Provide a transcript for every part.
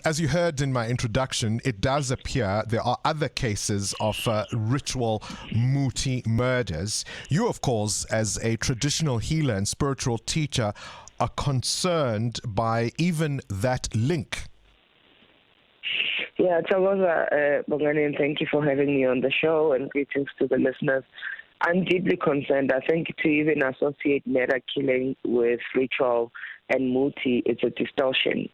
as you heard in my introduction, it does appear there are other cases of ritual muti murders. You, of course, as a traditional healer and spiritual teacher, are concerned by even that link. Yeah, Tawaza Bongani, and thank you for having me on the show, and greetings to the listeners. I'm deeply concerned. I think to even associate murder killing with ritual and muti, it's a distortion,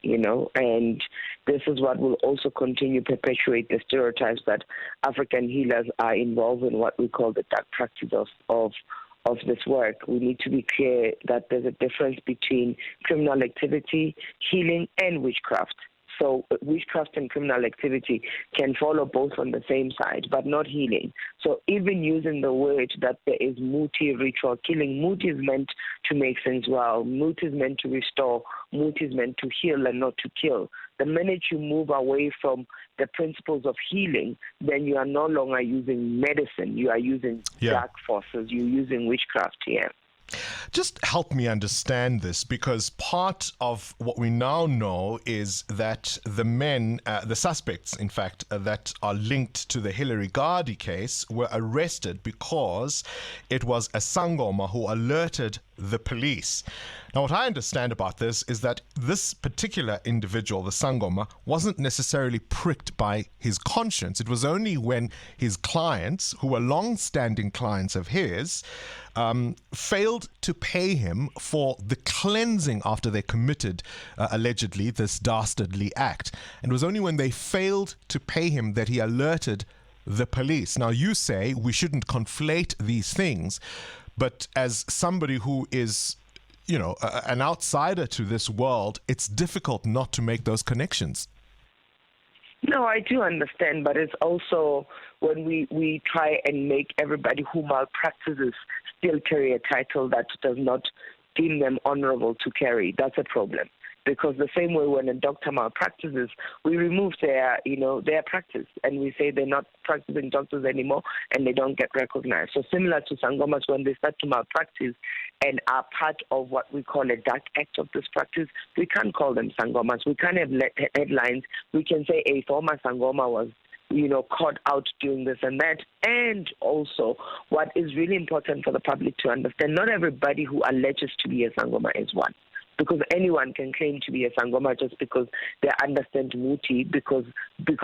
and this is what will also continue to perpetuate the stereotypes that African healers are involved in what we call the dark practice of this work. We need to be clear that there's a difference between criminal activity, healing, and witchcraft. So witchcraft and criminal activity can follow both on the same side, but not healing. So even using the word that there is muti ritual killing, muti is meant to make things well. Muti is meant to restore. Muti is meant to heal and not to kill. The minute you move away from the principles of healing, then you are no longer using medicine. You are using dark forces. You're using witchcraft here. Just help me understand this, because part of what we now know is that the men, the suspects, in fact, that are linked to the Hillary Gardi case were arrested because it was a Sangoma who alerted the police. Now, what I understand about this is that this particular individual, the Sangoma, wasn't necessarily pricked by his conscience. It was only when his clients, who were long-standing clients of his, failed to pay him for the cleansing after they committed, allegedly, this dastardly act. And it was only when they failed to pay him that he alerted the police. Now, you say we shouldn't conflate these things, but as somebody who is, an outsider to this world, it's difficult not to make those connections. No, I do understand, but it's also when we try and make everybody who malpractices still carry a title that does not deem them honorable to carry. That's a problem. Because the same way when a doctor malpractices, we remove their practice, and we say they're not practicing doctors anymore, and they don't get recognized. So similar to Sangomas, when they start to malpractice and are part of what we call a dark act of this practice, we can't call them Sangomas. We can't have headlines. We can say a former Sangoma was caught out doing this and that. And also, what is really important for the public to understand, not everybody who alleges to be a Sangoma is one. Because anyone can claim to be a Sangoma just because they understand muti. Because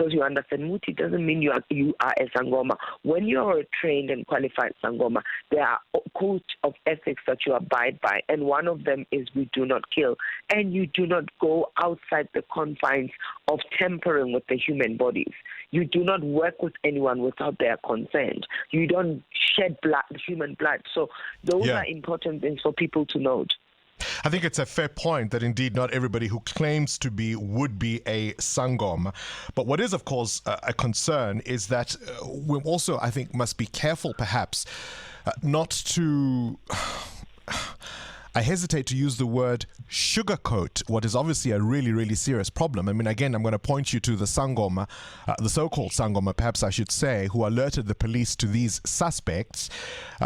you understand muti doesn't mean you are a Sangoma. When you are a trained and qualified Sangoma, there are codes of ethics that you abide by, and one of them is we do not kill, and you do not go outside the confines of tampering with the human bodies. You do not work with anyone without their consent. You don't shed blood, human blood. So those are important things for people to note. I think it's a fair point that indeed not everybody who claims to be would be a Sangoma. But what is, of course, a concern is that we also, I think, must be careful perhaps not to... I hesitate to use the word sugarcoat what is obviously a really, really serious problem. I mean, again, I'm going to point you to the Sangoma, the so-called Sangoma, perhaps I should say, who alerted the police to these suspects,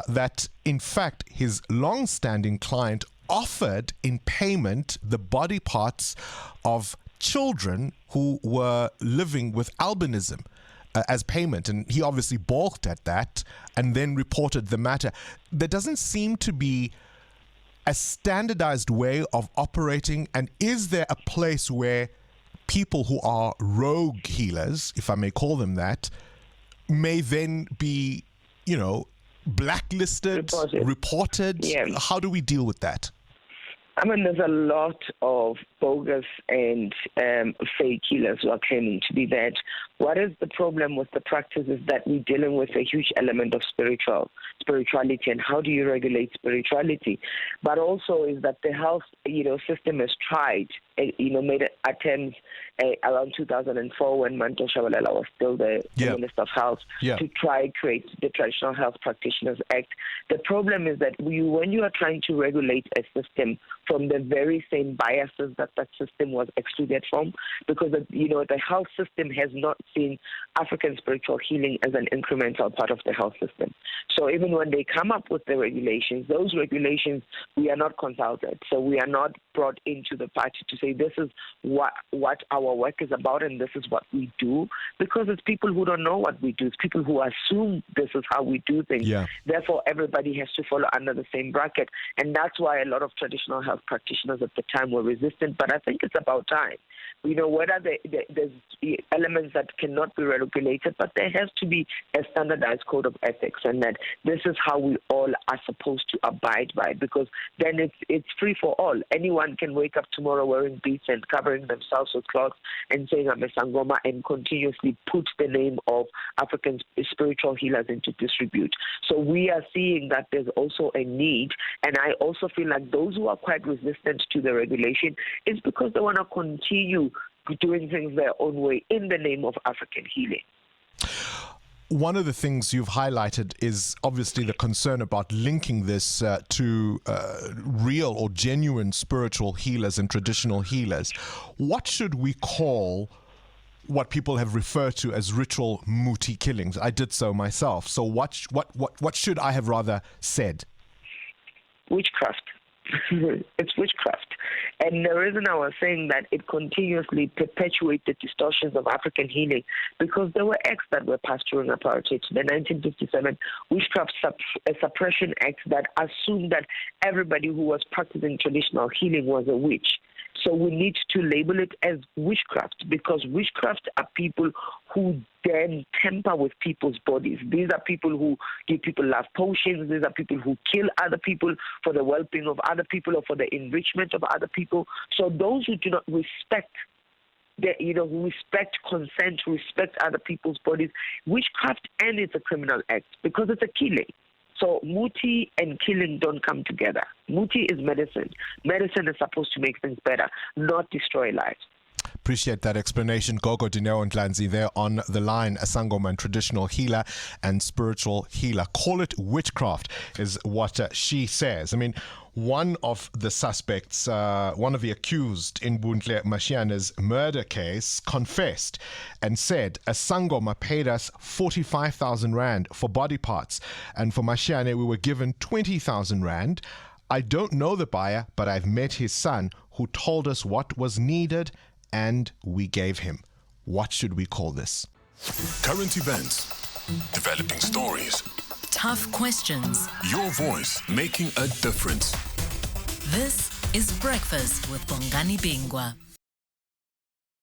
that in fact his long-standing client offered in payment the body parts of children who were living with albinism as payment, and he obviously balked at that and then reported the matter. There doesn't seem to be a standardized way of operating, and is there a place where people who are rogue healers, if I may call them that, may then be, blacklisted, reported? Yeah. How do we deal with that? I mean, there's a lot of bogus and fake healers who are claiming to be that. What is the problem with the practice is that we're dealing with a huge element of spirituality, and how do you regulate spirituality? But also is that the health, system has tried, made attempts around 2004 when Manto Shabalala was still the Minister of Health to try and create the Traditional Health Practitioners Act. The problem is that when you are trying to regulate a system from the very same biases that system was excluded from, because the health system has not seen African spiritual healing as an incremental part of the health system. So even when they come up with the regulations, those regulations, we are not consulted. So we are not brought into the party to say, say this is what our work is about and this is what we do, because it's people who don't know what we do. It's people who assume this is how we do things. Yeah. Therefore, everybody has to follow under the same bracket. And that's why a lot of traditional health practitioners at the time were resistant. But I think it's about time. Whether there's elements that cannot be regulated, but there has to be a standardized code of ethics, and that this is how we all are supposed to abide by, because then it's free for all. Anyone can wake up tomorrow wearing beads and covering themselves with cloths and saying I'm a Sangoma and continuously put the name of African spiritual healers into disrepute. So we are seeing that there's also a need, and I also feel like those who are quite resistant to the regulation is because they want to continue doing things their own way in the name of African healing. One of the things you've highlighted is obviously the concern about linking this to real or genuine spiritual healers and traditional healers. What should we call what people have referred to as ritual muti killings? I did so myself. So what should I have rather said? Witchcraft. It's witchcraft. And the reason I was saying that it continuously perpetuated distortions of African healing, because there were acts that were passed during apartheid. The 1957 Witchcraft Suppression Act that assumed that everybody who was practicing traditional healing was a witch. So we need to label it as witchcraft, because witchcraft are people who then tamper with people's bodies. These are people who give people love potions. These are people who kill other people for the well-being of other people or for the enrichment of other people. So those who do not respect who respect consent, who respect other people's bodies, witchcraft, and it's a criminal act because it's a killing. So muti and killing don't come together. Muti is medicine. Medicine is supposed to make things better, not destroy lives. Appreciate that explanation. Gogo Dineo and Glanzi there on the line, a Sangoma and traditional healer and spiritual healer. Call it witchcraft is what she says. I mean, one of the suspects, one of the accused in Buntle Mashiane's murder case, confessed and said, a Sangoma paid us 45,000 Rand for body parts, and for Mashiane we were given 20,000 Rand. I don't know the buyer, but I've met his son who told us what was needed and we gave him. What should we call this? Current events, developing stories, tough questions. Your voice making a difference. This is Breakfast with Bongani Bingwa.